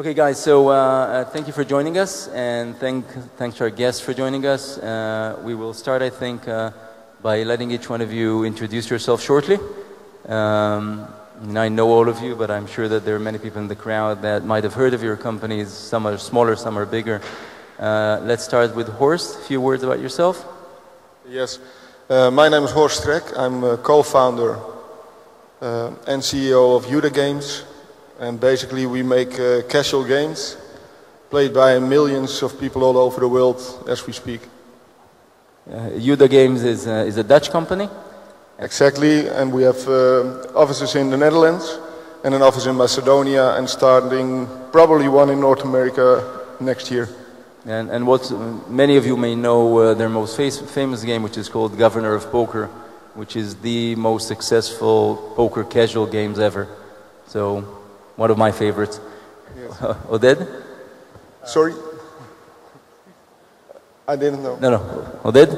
Okay, guys, so thank you for joining us, and thanks to our guests for joining us. We will start, I think, by letting each one of you introduce yourself shortly. I know all of you, but I'm sure that there are many people in the crowd that might have heard of your companies. Some are smaller, some are bigger. Let's start with Horst. A few words about yourself. Yes, my name is Horst Strek. I'm a co-founder and CEO of Yuda Games. And basically we make casual games played by millions of people all over the world as we speak. Yuda Games is a Dutch company? Exactly, and we have offices in the Netherlands and an office in Macedonia, and starting probably one in North America next year. And what many of you may know their most famous game, which is called Governor of Poker, which is the most successful poker casual games ever. So, one of my favorites. Yes. Oded? Sorry? I didn't know. No. Oded?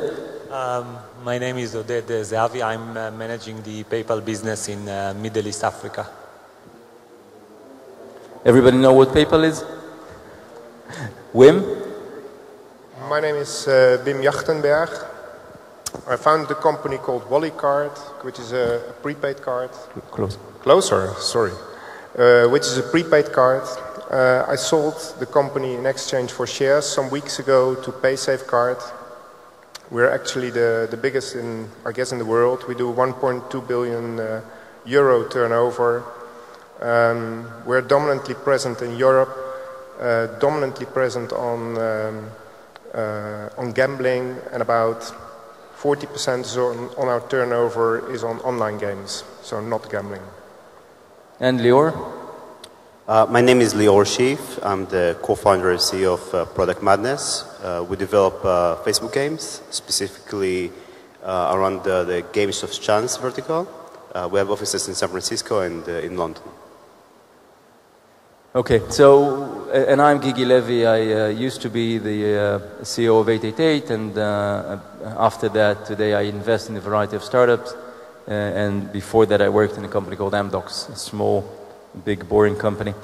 My name is Oded Zehavi. I'm managing the PayPal business in Middle East Africa. Everybody know what PayPal is? Wim? My name is Wim Jachtenberg. I founded a company called Wally Card, which is a prepaid card. Closer, sorry. Which is a prepaid card. I sold the company in exchange for shares some weeks ago to PaySafeCard. We're actually the biggest in the world. We do 1.2 billion euro turnover. We're dominantly present in Europe, dominantly present on gambling, and about 40% on our turnover is on online games, so not gambling. And Lior? My name is Lior Sheaf. I'm the co-founder and CEO of Product Madness. We develop Facebook games, specifically around the games of chance vertical. We have offices in San Francisco and in London. Okay, so, and I'm Gigi Levy. I used to be the CEO of 888, and after that, today I invest in a variety of startups. And before that I worked in a company called Amdocs, a small, big, boring company.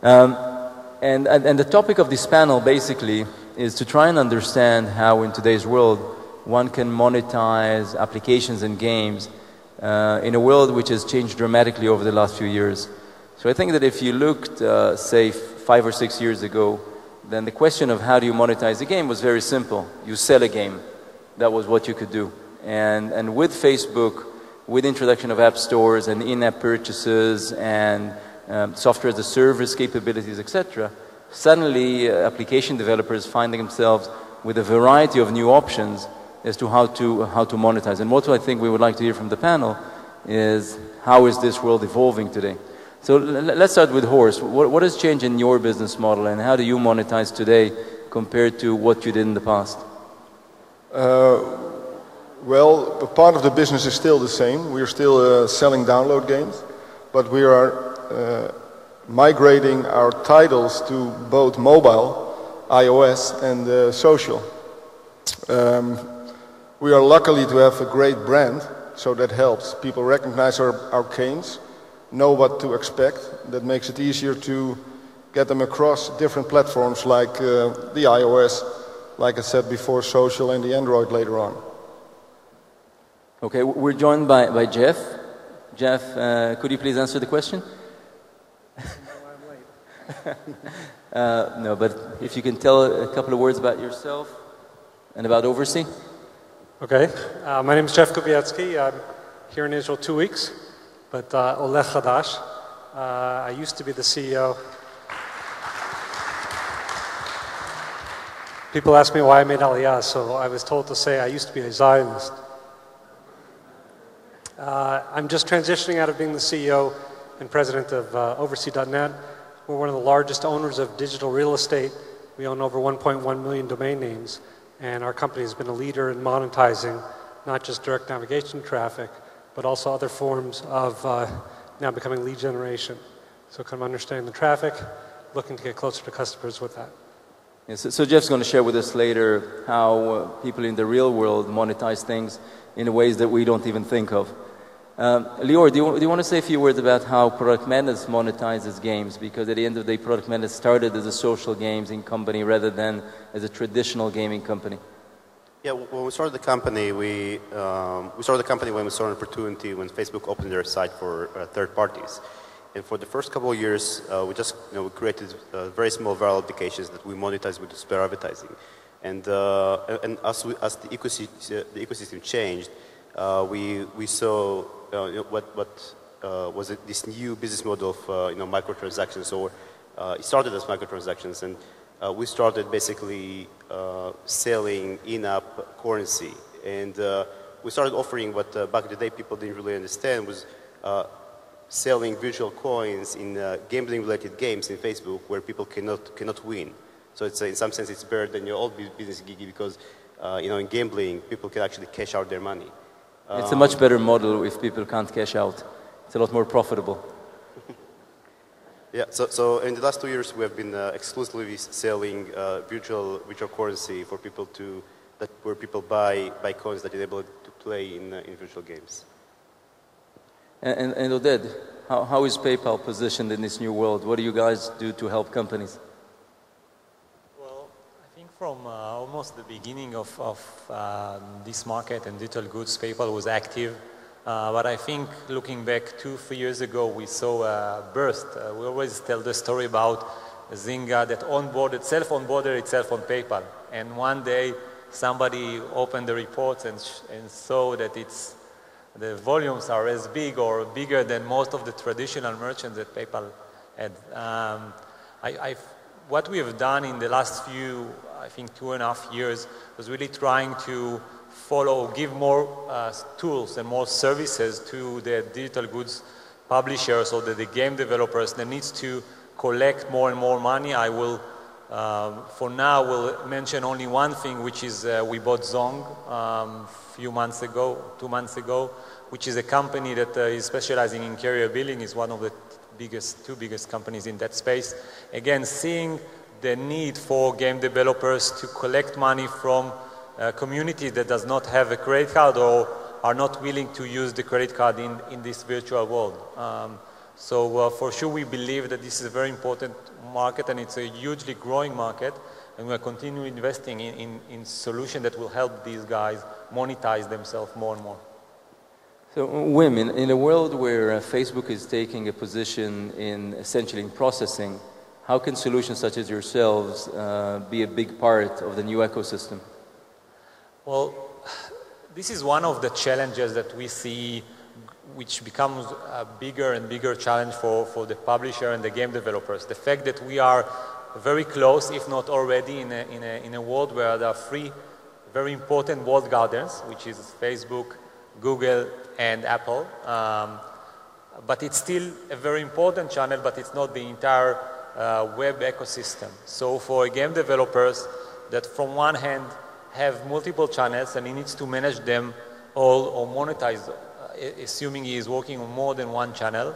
And the topic of this panel basically is to try and understand how in today's world one can monetize applications and games in a world which has changed dramatically over the last few years. So I think that if you looked, say, 5 or 6 years ago, then the question of how do you monetize a game was very simple. You sell a game. That was what you could do. And with Facebook, with introduction of app stores and in-app purchases and software as a service capabilities, etc., suddenly application developers finding themselves with a variety of new options as to how to monetize. And what I think we would like to hear from the panel is how is this world evolving today? So let's start with Horst. What has changed in your business model, and how do you monetize today compared to what you did in the past? Well, a part of the business is still the same. We are still selling download games, but we are migrating our titles to both mobile, iOS, and social. We are lucky to have a great brand, so that helps. People recognize our games, know what to expect. That makes it easier to get them across different platforms like the iOS, like I said before, social, and the Android later on. Okay, we're joined by Jeff. Jeff, could you please answer the question? No, but if you can tell a couple of words about yourself and about Oversea. Okay, my name is Jeff Kubiecki. I'm here in Israel 2 weeks, but Oleh Chadash. I used to be the CEO. People ask me why I made Aliyah, so I was told to say I used to be a Zionist. I'm just transitioning out of being the CEO and president of Oversea.net. We're one of the largest owners of digital real estate. We own over 1.1 million domain names, and our company has been a leader in monetizing not just direct navigation traffic, but also other forms of now becoming lead generation. So kind of understanding the traffic, looking to get closer to customers with that. Yes, so Jeff's going to share with us later how people in the real world monetize things in ways that we don't even think of. Lior, do you want to say a few words about how Product Madness monetizes games? Because at the end of the day, Product Madness started as a social gaming company rather than as a traditional gaming company. Yeah, when we started the company, we started the company when we saw an opportunity when Facebook opened their site for third parties. And for the first couple of years, we just we created very small viral applications that we monetized with display advertising. And as the ecosystem changed, we saw what was this new business model of microtransactions, or it started as microtransactions, and we started basically selling in-app currency, and we started offering what back in the day people didn't really understand was selling virtual coins in gambling-related games in Facebook where people cannot win. So it's in some sense it's better than your old business gig because in gambling people can actually cash out their money. It's a much better model if people can't cash out. It's a lot more profitable. Yeah, so in the last 2 years we have been exclusively selling virtual currency for people where people buy coins that enable to play in virtual games. And Oded, how is PayPal positioned in this new world? What do you guys do to help companies? Well, I think from almost the beginning of this market and digital goods, PayPal was active. But I think looking back 2-3 years ago, we saw a burst. We always tell the story about Zynga that self-onboarded itself on PayPal. And one day somebody opened the reports and saw that the volumes are as big or bigger than most of the traditional merchants that PayPal had. What we have done in the last I think 2.5 years, was really trying to give more tools and more services to the digital goods publishers or the game developers that needs to collect more and more money. I will, for now, will mention only one thing, which is we bought Zong few months ago, 2 months ago, which is a company that is specializing in carrier billing. Is one of the two biggest companies in that space. Again, seeing the need for game developers to collect money from a community that does not have a credit card or are not willing to use the credit card in this virtual world. So for sure we believe that this is a very important market and it's a hugely growing market, and we are continuing investing in solutions that will help these guys monetize themselves more and more. So Wim, in a world where Facebook is taking a position essentially in processing, how can solutions such as yourselves be a big part of the new ecosystem? Well, this is one of the challenges that we see, which becomes a bigger and bigger challenge for the publisher and the game developers. The fact that we are very close, if not already, in a world where there are 3 very important walled gardens, which is Facebook, Google, and Apple. But it's still a very important channel, but it's not the entire web ecosystem. So for game developers that from one hand have multiple channels and he needs to manage them all or monetize, assuming he is working on more than one channel,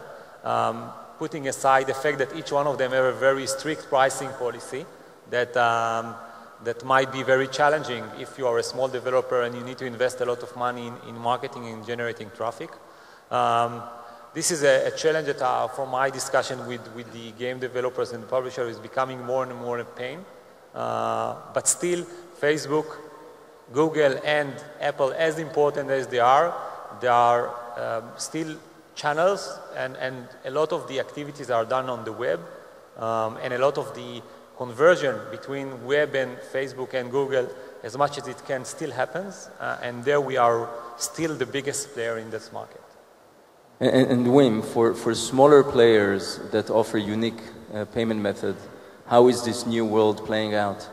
putting aside the fact that each one of them have a very strict pricing policy that might be very challenging if you are a small developer and you need to invest a lot of money in marketing and generating traffic. This is a challenge that from my discussion with the game developers and the publisher is becoming more and more a pain. But still, Facebook, Google, and Apple, as important as they are still channels, and a lot of the activities are done on the web, and a lot of the conversion between web and Facebook and Google, as much as it can, still happens, and there we are still the biggest player in this market. And Wim, for smaller players that offer unique payment methods, how is this new world playing out?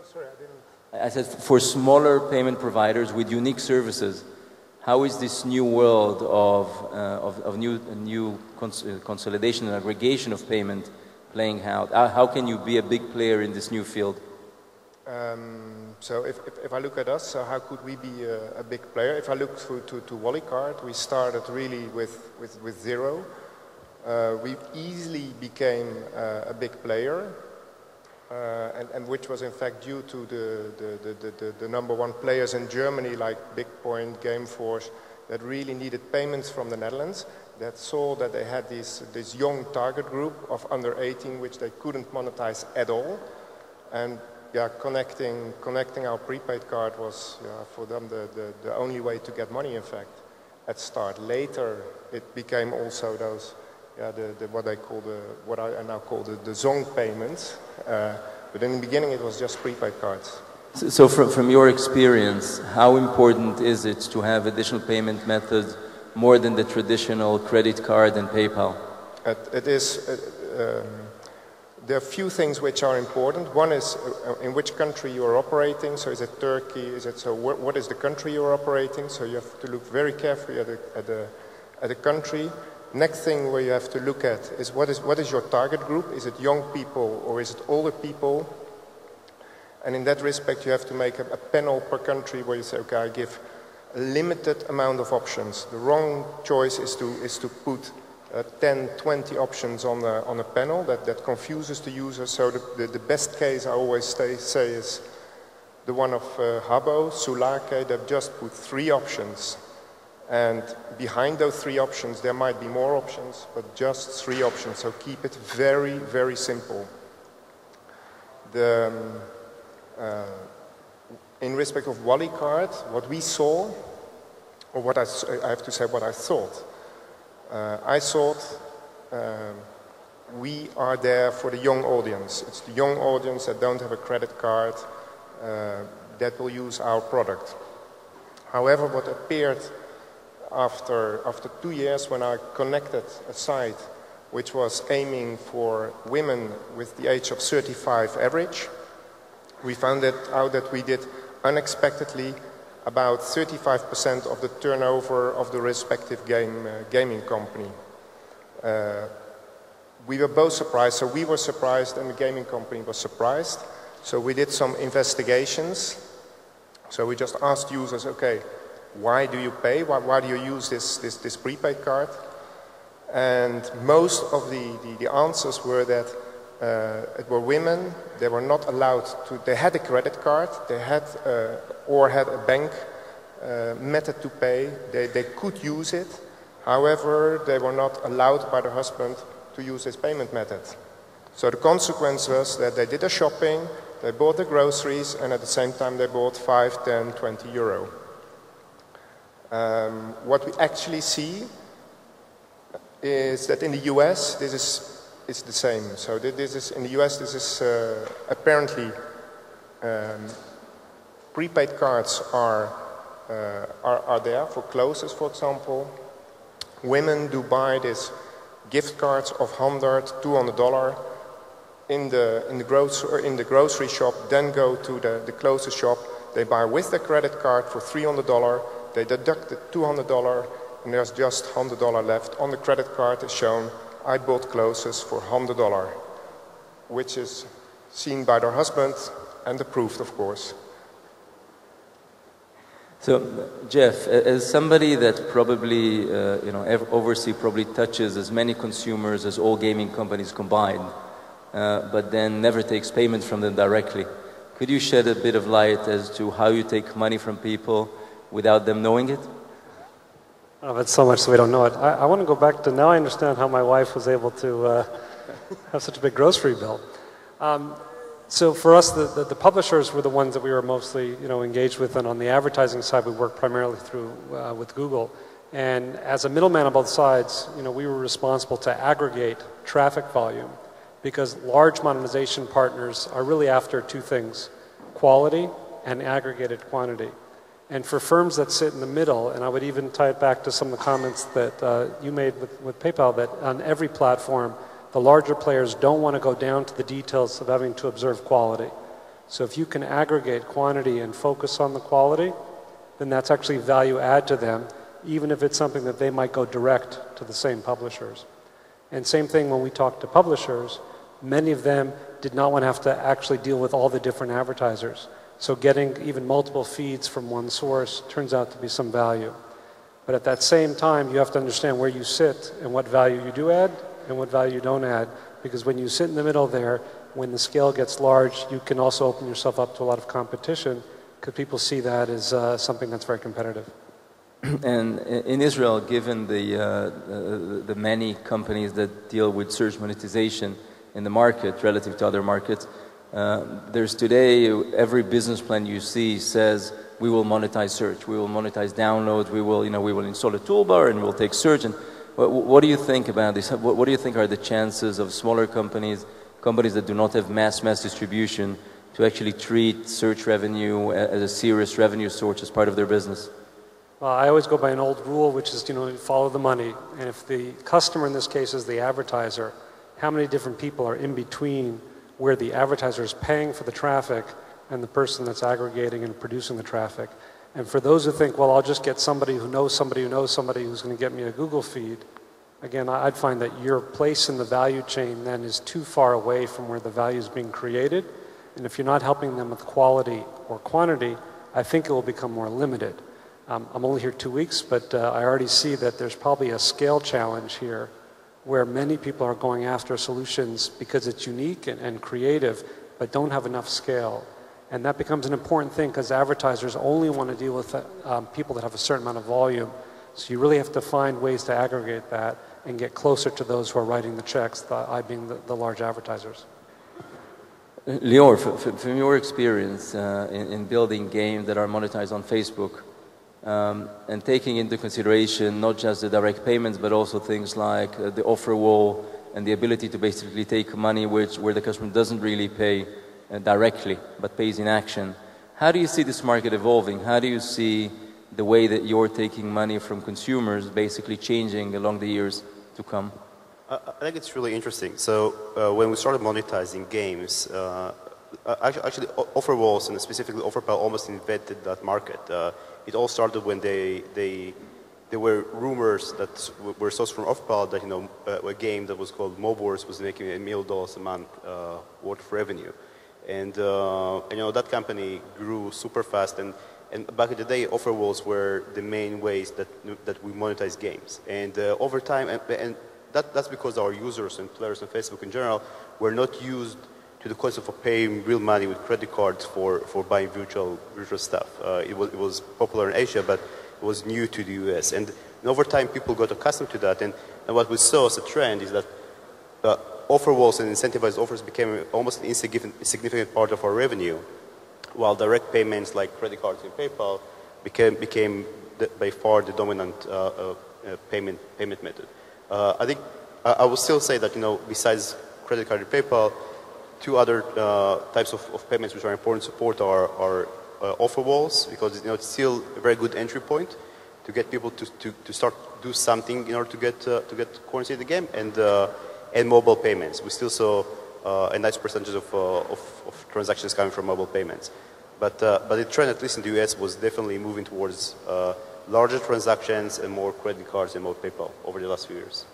Sorry, I didn't. I said for smaller payment providers with unique services, how is this new world of new consolidation and aggregation of payment playing out? How can you be a big player in this new field? So if I look at us, so how could we be a big player? If I look through to Wallycard, we started really with zero. We easily became a big player. and which was in fact due to the number one players in Germany like BigPoint, Gameforce, that really needed payments from the Netherlands, that saw that they had this young target group of under 18 which they couldn't monetize at all. And yeah, connecting our prepaid card was for them the only way to get money, in fact, at start. Later, it became also those, what I now call the zone payments. But in the beginning, it was just prepaid cards. So from your experience, how important is it to have additional payment methods more than the traditional credit card and PayPal? It is. There are a few things which are important. One is in which country you are operating. So is it Turkey? Is it so? What is the country you are operating? So you have to look very carefully at the country. Next thing where you have to look at is what is your target group? Is it young people or is it older people? And in that respect, you have to make a panel per country where you say, okay, I give a limited amount of options. The wrong choice is to put 10, 20 options on a panel that confuses the user. So the best case I always say is the one of Habbo, Sulake, they've just put 3 options. And behind those 3 options, there might be more options, but just 3 options. So keep it very, very simple. In respect of Wally Card, what we saw, or what I have to say what I thought. I thought we are there for the young audience. It's the young audience that don't have a credit card that will use our product. However, what appeared after 2 years when I connected a site which was aiming for women with the age of 35 average, we found out that we did unexpectedly about 35% of the turnover of the respective gaming company. We were both surprised, so we were surprised and the gaming company was surprised. So we did some investigations. So we just asked users, okay, why do you pay? Why do you use this prepaid card? And most of the answers were that it were women. They were not allowed to. They had a credit card. They had or had a bank method to pay. They could use it. However, they were not allowed by their husband to use this payment method. So the consequence was that they did their shopping, they bought the groceries, and at the same time they bought 5, 10, 20 euro. What we actually see is that in the US this is the same. So this is in the US. This is apparently prepaid cards are there for clothes, for example. Women do buy this gift cards of $100, $200 in the grocery shop. Then go to the closest shop. They buy with their credit card for $300. They deduct the $200, and there's just $100 left. On the credit card is shown, I bought clothes for $100, which is seen by their husband and approved, of course. So, Jeff, as somebody that probably, Oversea probably touches as many consumers as all gaming companies combined, but then never takes payment from them directly, could you shed a bit of light as to how you take money from people without them knowing it? Oh, that's so much so we don't know it. I want to go back to, now I understand how my wife was able to have such a big grocery bill. So for us, the publishers were the ones that we were mostly engaged with, and on the advertising side, we worked primarily through with Google. And as a middleman on both sides, we were responsible to aggregate traffic volume, because large monetization partners are really after 2 things: quality and aggregated quantity. And for firms that sit in the middle, and I would even tie it back to some of the comments that you made with PayPal, that on every platform, the larger players don't want to go down to the details of having to observe quality. So if you can aggregate quantity and focus on the quality, then that's actually value add to them, even if it's something that they might go direct to the same publishers. And same thing when we talk to publishers, many of them did not want to have to actually deal with all the different advertisers. So getting even multiple feeds from one source turns out to be some value. But at that same time, you have to understand where you sit and what value you do add and what value you don't add. Because when you sit in the middle there, when the scale gets large, you can also open yourself up to a lot of competition because people see that as something that's very competitive. And in Israel, given the many companies that deal with search monetization in the market relative to other markets, there's today, every business plan you see says we will monetize search, we will monetize downloads, we will install a toolbar and we'll take search. And what do you think about this? What do you think are the chances of smaller companies that do not have mass distribution, to actually treat search revenue as a serious revenue source as part of their business? Well, I always go by an old rule, which is, follow the money. And if the customer in this case is the advertiser, how many different people are in between where the advertiser is paying for the traffic and the person that's aggregating and producing the traffic? And for those who think, well, I'll just get somebody who knows somebody who knows somebody who's going to get me a Google feed, again, I'd find that your place in the value chain then is too far away from where the value is being created. And if you're not helping them with quality or quantity, I think it will become more limited. I'm only here 2 weeks, but I already see that there's probably a scale challenge here where many people are going after solutions because it's unique and creative, but don't have enough scale. And that becomes an important thing because advertisers only want to deal with people that have a certain amount of volume. So you really have to find ways to aggregate that and get closer to those who are writing the checks, I being the large advertisers. Lior, from your experience in building games that are monetized on Facebook, and taking into consideration not just the direct payments, but also things like the offer wall and the ability to basically take money where the customer doesn't really pay directly, but pays in action. How do you see this market evolving? How do you see the way that you're taking money from consumers basically changing along the years to come? I think it's really interesting. So when we started monetizing games, actually offer walls and specifically OfferPal almost invented that market. It all started when there were rumors that were sourced from OfferPal that a game that was called Mob Wars was making $1 million a month worth of revenue, and that company grew super fast. And back in the day, offer walls were the main ways that we monetize games. And over time, and that's because our users and players on Facebook in general were not used to the concept of paying real money with credit cards for buying virtual stuff. It was popular in Asia, but it was new to the US. And over time, people got accustomed to that. And what we saw as a trend is that offer walls and incentivized offers became almost an insignificant part of our revenue, while direct payments like credit cards and PayPal became by far the dominant payment method. I think I will still say that besides credit card and PayPal, two other types of payments which are important to support are offer walls, because it's still a very good entry point to get people to start do something in order to get currency in the game, and mobile payments. We still saw a nice percentage of transactions coming from mobile payments, but the trend, at least in the US, was definitely moving towards larger transactions and more credit cards and more PayPal over the last few years.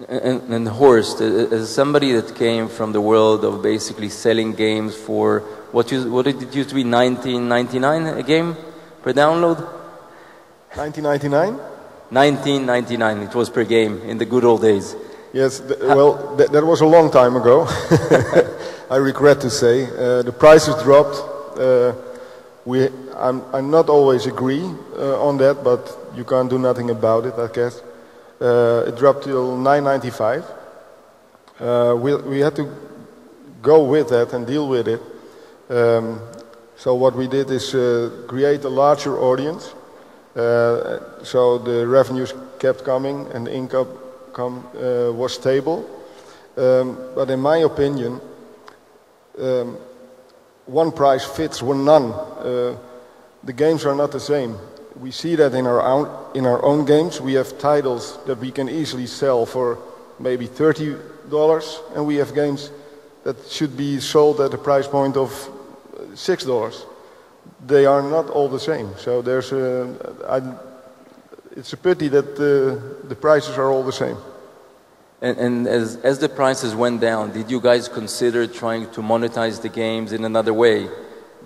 And Horst, as somebody that came from the world of basically selling games for what did it used to be, $19.99 a game per download? 1999? $19.99 it was per game in the good old days. Yes, that was a long time ago. I regret to say the prices dropped. I not always agree on that, but you can't do nothing about it, I guess. It dropped till $9.95. We had to go with that and deal with it. So what we did is create a larger audience. So the revenues kept coming and the income was stable. But in my opinion, one price fits none. The games are not the same. We see that in our own games. We have titles that we can easily sell for maybe $30, and we have games that should be sold at a price point of $6. They are not all the same. So it's a pity that the prices are all the same. And as the prices went down, did you guys consider trying to monetize the games in another way,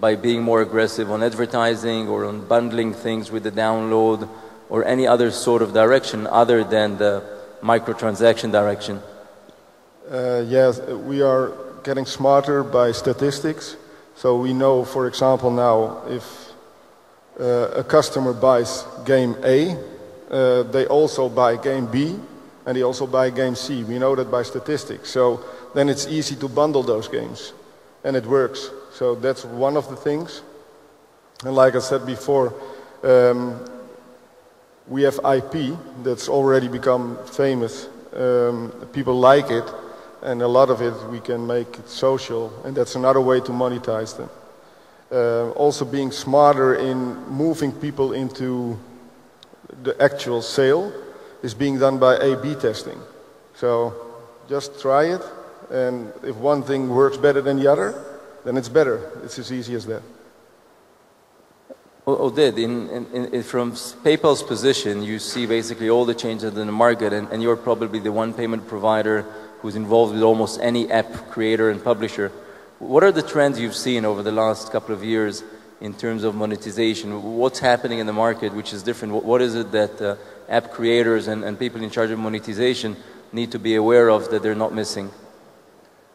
by being more aggressive on advertising or on bundling things with the download, or any other sort of direction other than the microtransaction direction? Yes, we are getting smarter by statistics. So we know, for example, now if a customer buys game A, they also buy game B, and they also buy game C. We know that by statistics. So then it's easy to bundle those games, and it works. So that's one of the things. And like I said before, we have IP that's already become famous. People like it, and a lot of it we can make it social, and that's another way to monetize them. Also being smarter in moving people into the actual sale is being done by A/B testing. So just try it, and if one thing works better than the other, then it's better. It's as easy as that. Oded, from PayPal's position, you see basically all the changes in the market, and you're probably the one payment provider who's involved with almost any app creator and publisher. What are the trends you've seen over the last couple of years in terms of monetization? What's happening in the market which is different? What is it that app creators and people in charge of monetization need to be aware of that they're not missing?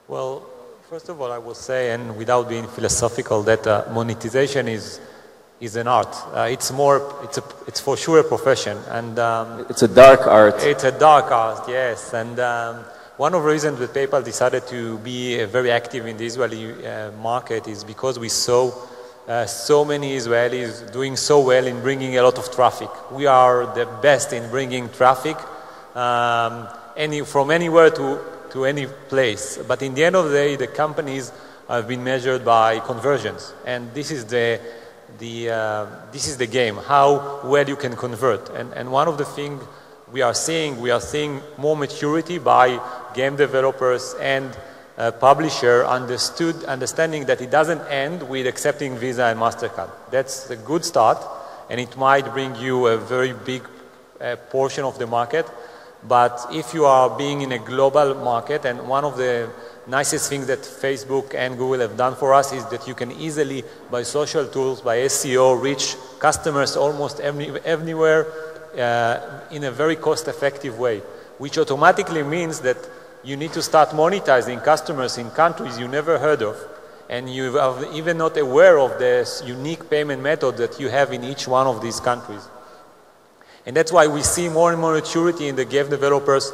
Well, first of all, I will say, and without being philosophical, that monetization is an art. It's for sure a profession, and it's a dark art. It's a dark art, yes. And one of the reasons that PayPal decided to be very active in the Israeli market is because we saw so many Israelis doing so well in bringing a lot of traffic. We are the best in bringing traffic from anywhere to any place. But in the end of the day, the companies have been measured by conversions, and this is the game, how well you can convert. And one of the things we are seeing more maturity by game developers and publisher understanding that it doesn't end with accepting Visa and MasterCard. That's a good start, and it might bring you a very big portion of the market. But if you are being in a global market, and one of the nicest things that Facebook and Google have done for us is that you can easily, by social tools, by SEO, reach customers almost everywhere in a very cost-effective way, which automatically means that you need to start monetizing customers in countries you never heard of, and you are even not aware of the unique payment method that you have in each one of these countries. And that's why we see more and more maturity in the game developers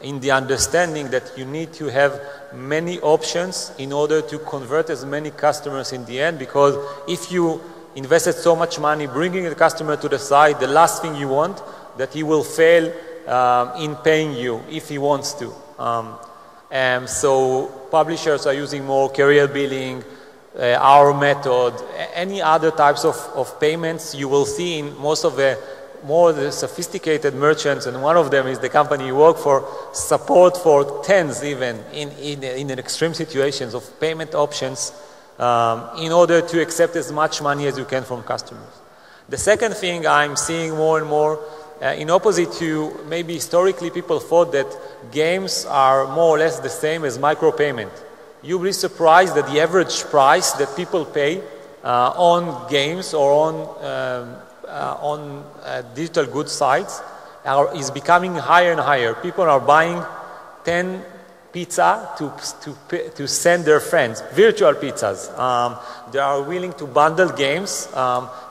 in the understanding that you need to have many options in order to convert as many customers in the end, because if you invested so much money bringing the customer to the site, the last thing you want, that he will fail in paying you if he wants to. And so publishers are using more carrier billing, our method, any other types of payments you will see in most of the sophisticated merchants, and one of them is the company you work for, support for tens even in extreme situations of payment options in order to accept as much money as you can from customers. The second thing I'm seeing more and more, in opposite to maybe historically people thought that games are more or less the same as micropayment. You'll be surprised that the average price that people pay on games or on digital goods sites is becoming higher and higher. People are buying 10 pizza to send their friends, virtual pizzas. They are willing to bundle games.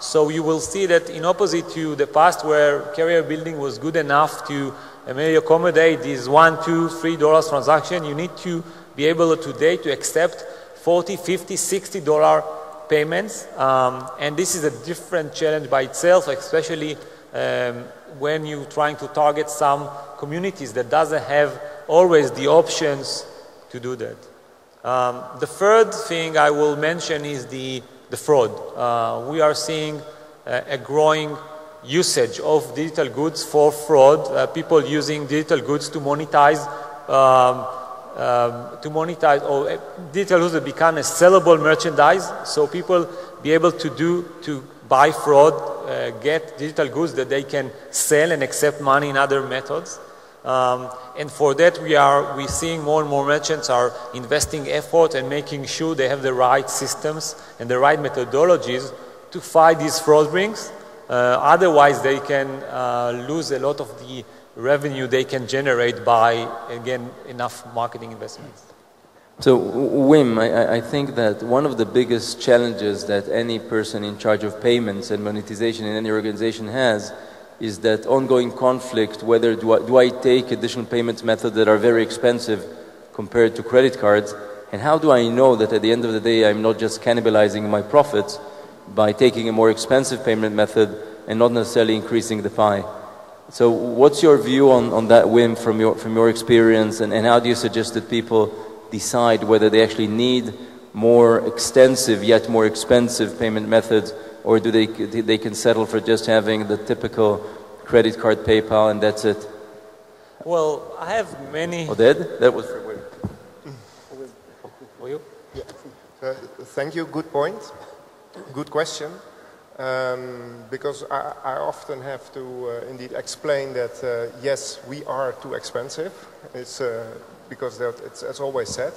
So you will see that in opposite to the past where carrier building was good enough to maybe accommodate these $1, $2, $3 transaction, you need to be able today to accept $40, $50, $60 payments, and this is a different challenge by itself, especially when you're trying to target some communities that doesn't have always the options to do that. The third thing I will mention is the fraud. We are seeing a growing usage of digital goods for fraud, people using digital goods to monetize or digital goods have become a sellable merchandise, so people be able to buy fraud, get digital goods that they can sell and accept money in other methods. And for that we're seeing more and more merchants are investing effort and making sure they have the right systems and the right methodologies to fight these fraud rings. Otherwise they can lose a lot of the revenue they can generate by, again, enough marketing investments. So, Wim, I think that one of the biggest challenges that any person in charge of payments and monetization in any organization has is that ongoing conflict, whether do I take additional payment methods that are very expensive compared to credit cards, and how do I know that at the end of the day I'm not just cannibalizing my profits by taking a more expensive payment method and not necessarily increasing the pie? So what's your view on that, Wim, from your experience, and how do you suggest that people decide whether they actually need more extensive yet more expensive payment methods, or do they can settle for just having the typical credit card, PayPal, and that's it? Well, I have many... Oded? That was for Wim. Will you? Yeah. Thank you, good point. Good question. Because I often have to indeed explain that yes, we are too expensive. It's because it's always said.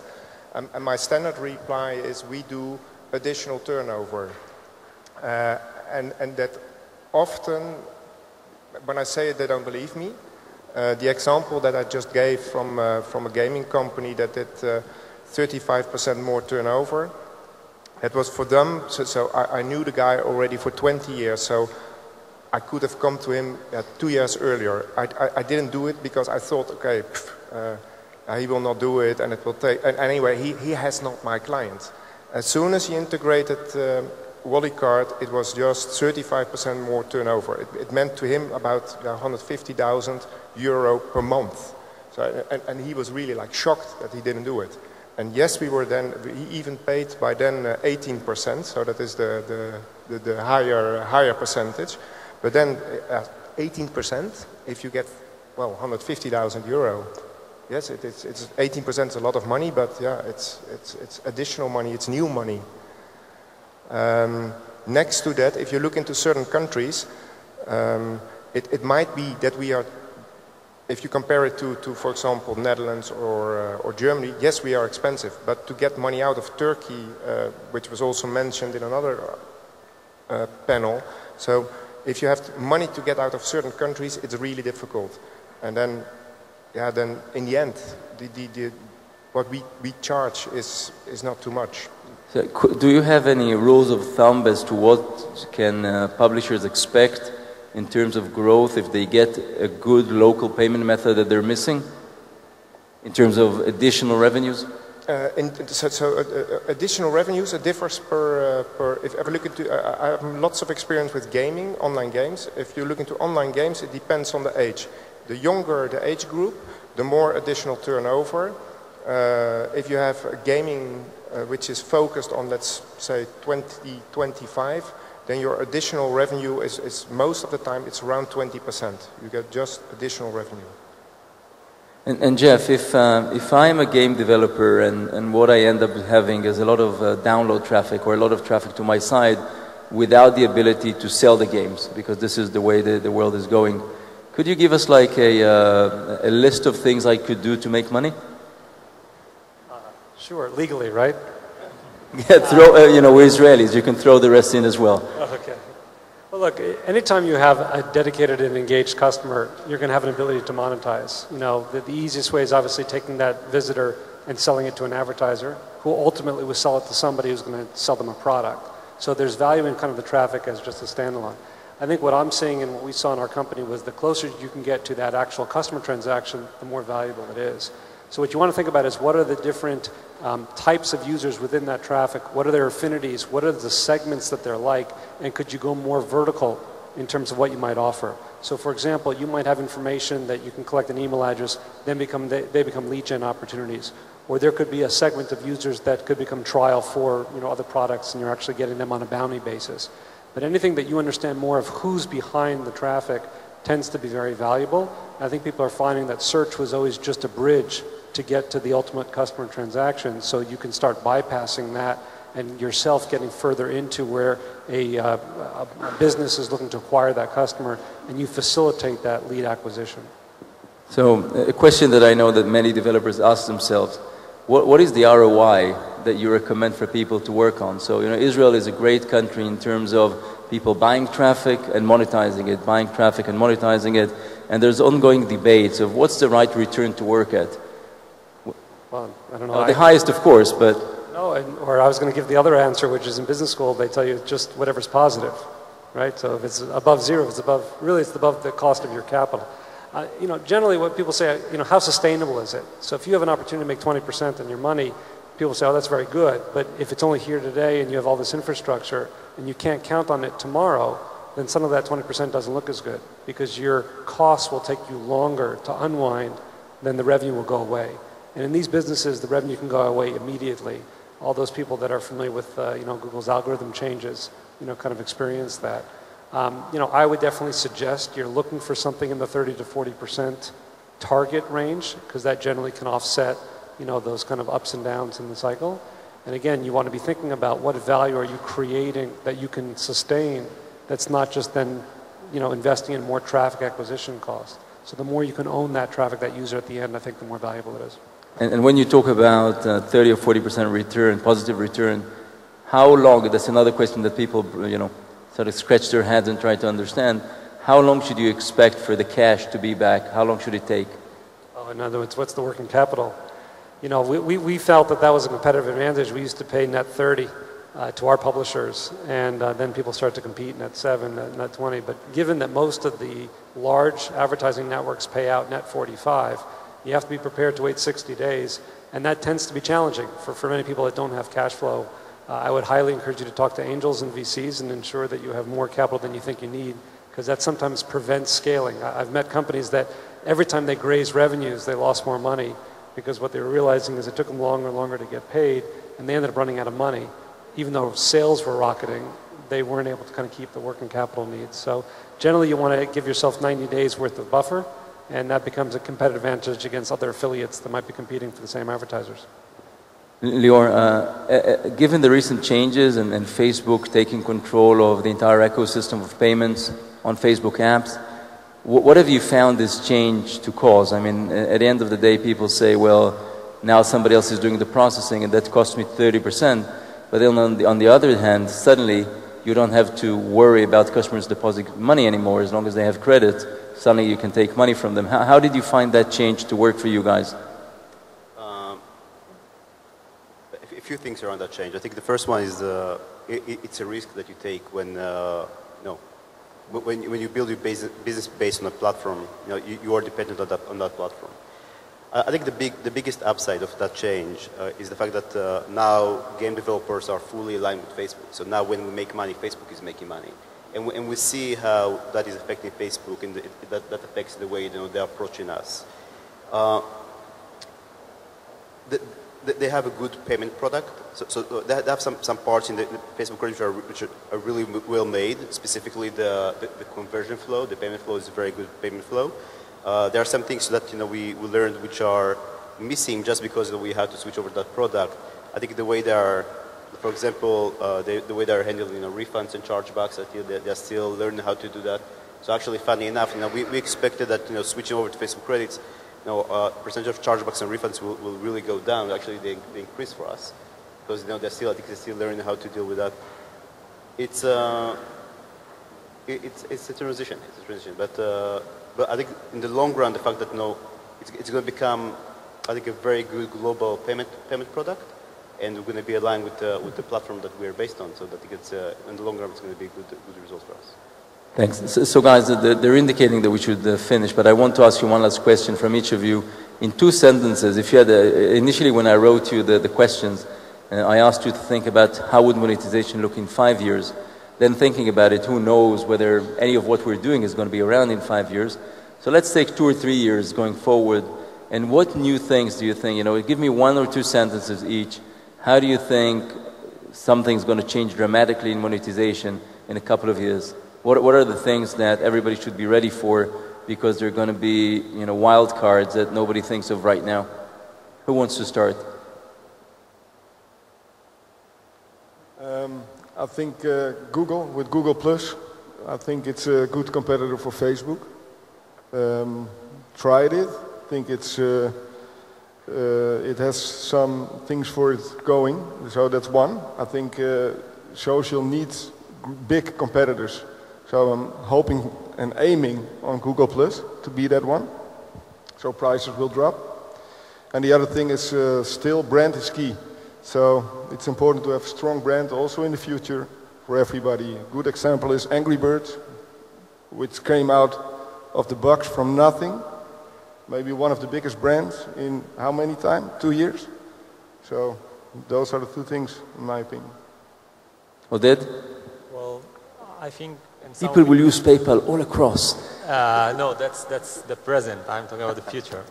And my standard reply is we do additional turnover. And that often, when I say it, they don't believe me. The example that I just gave from a gaming company that did 35% more turnover, it was for them, so I knew the guy already for 20 years, so I could have come to him 2 years earlier. I didn't do it because I thought, okay, he will not do it, and it will take... And anyway, he has not my client. As soon as he integrated WallyCard, it was just 35% more turnover. It meant to him about 150,000 euro per month. So, and he was really like shocked that he didn't do it. And yes, we were then, he even paid by then 18%, so that is the higher percentage. But then 18%, if you get, well, 150,000 euro, yes, it's 18% is a lot of money, but yeah, it's additional money, it's new money. Next to that, if you look into certain countries, it might be that we are, if you compare it to for example, Netherlands or Germany, yes, we are expensive. But to get money out of Turkey, which was also mentioned in another panel, so if you have money to get out of certain countries, it's really difficult. And then, yeah, then in the end, what we charge is not too much. So, do you have any rules of thumb as to what can publishers expect in terms of growth if they get a good local payment method that they're missing, in terms of additional revenues? Additional revenues, it differs per if you ever look into, I have lots of experience with gaming, online games. If you look into online games, it depends on the age. The younger the age group, the more additional turnover. If you have a gaming which is focused on, let's say, 2025, then your additional revenue is most of the time it's around 20%. You get just additional revenue. And Jeff, if I'm a game developer and what I end up having is a lot of download traffic or a lot of traffic to my site without the ability to sell the games, because this is the way the world is going, could you give us like a list of things I could do to make money? Sure, legally, right? Yeah, throw, you know, we're Israelis, you can throw the rest in as well. Okay. Well, look, anytime you have a dedicated and engaged customer, you're going to have an ability to monetize. You know, the easiest way is obviously taking that visitor and selling it to an advertiser who ultimately will sell it to somebody who's going to sell them a product. So there's value in kind of the traffic as just a standalone. I think what I'm seeing and what we saw in our company was the closer you can get to that actual customer transaction, the more valuable it is. So what you want to think about is what are the different types of users within that traffic, what are their affinities, what are the segments that they're like, and could you go more vertical in terms of what you might offer. So for example, you might have information that you can collect an email address, then they become lead gen opportunities. Or there could be a segment of users that could become trial for other products and you're actually getting them on a bounty basis. But anything that you understand more of who's behind the traffic tends to be very valuable. I think people are finding that search was always just a bridge to get to the ultimate customer transaction, so you can start bypassing that and yourself getting further into where a business is looking to acquire that customer, and you facilitate that lead acquisition. So a question that I know that many developers ask themselves, what is the ROI that you recommend for people to work on? So Israel is a great country in terms of people buying traffic and monetizing it, buying traffic and monetizing it, and there's ongoing debates of what's the right return to work at. Well, I don't know. The highest, of course, but... No, or I was going to give the other answer, which is in business school, they tell you just whatever's positive, right? So if it's above zero, if it's above, really it's above the cost of your capital. You know, generally what people say, you know, how sustainable is it? So if you have an opportunity to make 20% on your money, people say, oh, that's very good. But if it's only here today and you have all this infrastructure and you can't count on it tomorrow, then some of that 20% doesn't look as good because your costs will take you longer to unwind than the revenue will go away. And in these businesses, the revenue can go away immediately. All those people that are familiar with, you know, Google's algorithm changes, you know, kind of experience that. You know, I would definitely suggest you're looking for something in the 30 to 40% target range because that generally can offset, you know, those kind of ups and downs in the cycle. And again, you want to be thinking about what value are you creating that you can sustain that's not just then, you know, investing in more traffic acquisition costs. So the more you can own that traffic, that user at the end, I think the more valuable it is. And when you talk about 30 or 40% return, positive return, how long, that's another question that people, you know, sort of scratch their heads and try to understand. How long should you expect for the cash to be back? How long should it take? Oh, in other words, what's the working capital? You know, we felt that that was a competitive advantage. We used to pay net 30 to our publishers, and then people start to compete net 7, net 20. But given that most of the large advertising networks pay out net 45, you have to be prepared to wait 60 days, and that tends to be challenging for many people that don't have cash flow. I would highly encourage you to talk to angels and VCs and ensure that you have more capital than you think you need, because that sometimes prevents scaling. I've met companies that every time they raised revenues, they lost more money, because what they were realizing is it took them longer and longer to get paid, and they ended up running out of money. Even though sales were rocketing, they weren't able to kind of keep the working capital needs. So generally you want to give yourself 90 days worth of buffer, and that becomes a competitive advantage against other affiliates that might be competing for the same advertisers. Lior, given the recent changes and Facebook taking control of the entire ecosystem of payments on Facebook apps, what have you found this change to cause? I mean, at the end of the day, people say, well, now somebody else is doing the processing and that costs me 30%. But then on the other hand, suddenly you don't have to worry about customers depositing money anymore as long as they have credit. Suddenly you can take money from them. How did you find that change to work for you guys? A few things around that change. I think the first one is it's a risk that you take when when you build your business based on a platform. You know, you are dependent on that platform. I think the biggest upside of that change is the fact that now game developers are fully aligned with Facebook. So now when we make money, Facebook is making money. And we see how that is affecting Facebook, and that affects the way they're approaching us. They have a good payment product. So they have some parts in the Facebook which are really well made. Specifically, the conversion flow, the payment flow is a very good payment flow. There are some things that we learned which are missing just because we had to switch over that product. I think the way they are, for example, the way they are handling refunds and chargebacks, I feel they're still learning how to do that. So actually, funny enough, we expected that switching over to Facebook credits, percentage of chargebacks and refunds will really go down. Actually, they increase for us because I think they're still learning how to deal with that. It's a transition. But I think in the long run, the fact that it's going to become, I think, a very good global payment product, and we're going to be aligned with the platform that we are based on. So that I think it's in the long run, it's going to be good results for us. Thanks. So guys, they're indicating that we should finish, but I want to ask you one last question from each of you. In 2 sentences, if you had, initially when I wrote you the questions, I asked you to think about how would monetization look in 5 years. Then thinking about it, who knows whether any of what we're doing is going to be around in 5 years. So let's take 2 or 3 years going forward. And what new things do you think, give me 1 or 2 sentences each. How do you think something's going to change dramatically in monetization in a couple of years? What are the things that everybody should be ready for, because they're going to be, wild cards that nobody thinks of right now? Who wants to start? I think Google, with Google+, I think it's a good competitor for Facebook. Tried it. I think it has some things for it going. So that's one. I think social needs big competitors. So I'm hoping and aiming on Google+ to be that one. So prices will drop. And the other thing is still brand is key. So it's important to have a strong brand also in the future for everybody. A good example is Angry Birds, which came out of the box from nothing. Maybe one of the biggest brands in how many time? 2 years? So those are the two things, in my opinion. Oded? Well, I think... People will use PayPal all across. No, that's the present. I'm talking about the future.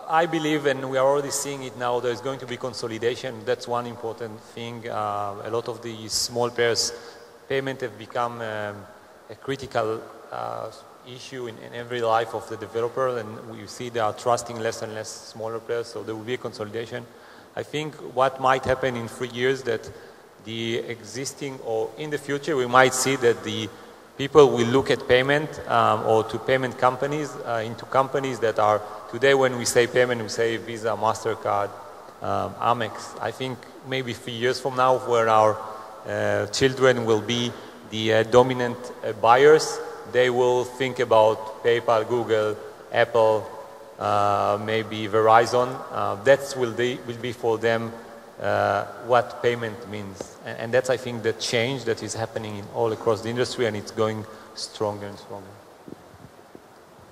I believe, and we are already seeing it now, there's going to be consolidation. That's one important thing. A lot of the small players, payment have become a critical issue in every life of the developer, and we see they are trusting less and less smaller players, so there will be a consolidation. I think what might happen in 3 years that the existing, or in the future, we might see that the people will look at payment or to payment companies, into companies that are, today when we say payment, we say Visa, MasterCard, Amex. I think maybe 3 years from now, where our children will be the dominant buyers, they will think about PayPal, Google, Apple, maybe Verizon. That will be for them what payment means. And that's, I think, the change that is happening in all across the industry, and it's going stronger and stronger.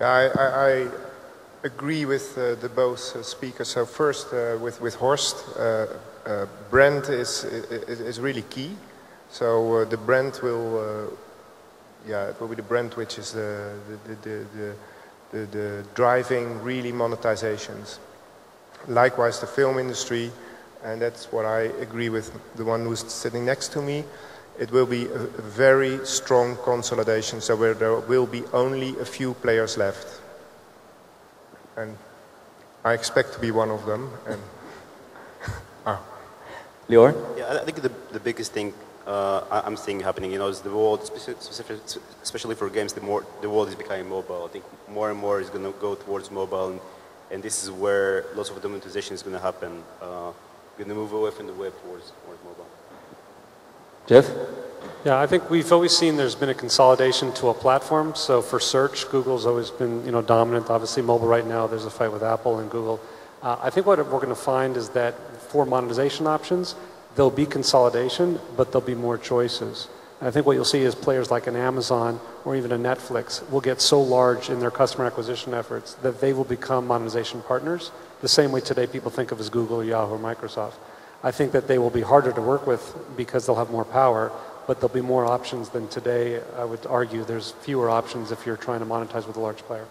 I agree with the both speakers. So first, with Horst, brand is really key. So the brand will, it will be the brand which is the driving really monetizations. Likewise, the film industry. And that's what I agree with the one who's sitting next to me. It will be a very strong consolidation, so where there will be only a few players left. And I expect to be one of them. And Lior? Yeah, I think the biggest thing I'm seeing happening, is the world, especially for games, the world is becoming mobile. I think more and more is going to go towards mobile, and this is where lots of the monetization is going to happen. Going to move away from the web towards mobile. Jeff? Yeah, I think we've always seen there's been a consolidation to a platform. So for search, Google's always been dominant. Obviously, mobile right now, there's a fight with Apple and Google. I think what we're going to find is that for monetization options, there'll be consolidation, but there'll be more choices. And I think what you'll see is players like an Amazon or even a Netflix will get so large in their customer acquisition efforts that they will become monetization partners, the same way today people think of as Google, Yahoo, or Microsoft. I think that they will be harder to work with because they'll have more power, but there'll be more options than today. I would argue there's fewer options if you're trying to monetize with a large player.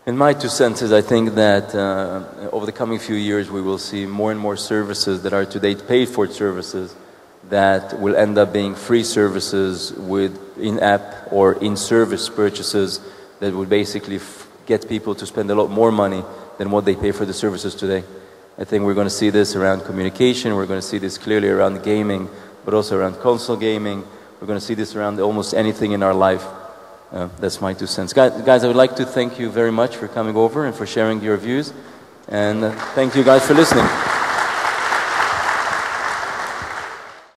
In my 2 cents is I think that over the coming few years we will see more and more services that are today paid for services that will end up being free services with in-app or in-service purchases that will basically get people to spend a lot more money than what they pay for the services today. I think we're going to see this around communication, we're going to see this clearly around gaming, but also around console gaming. We're going to see this around almost anything in our life. That's my 2 cents. Guys, I would like to thank you very much for coming over and for sharing your views. And thank you guys for listening.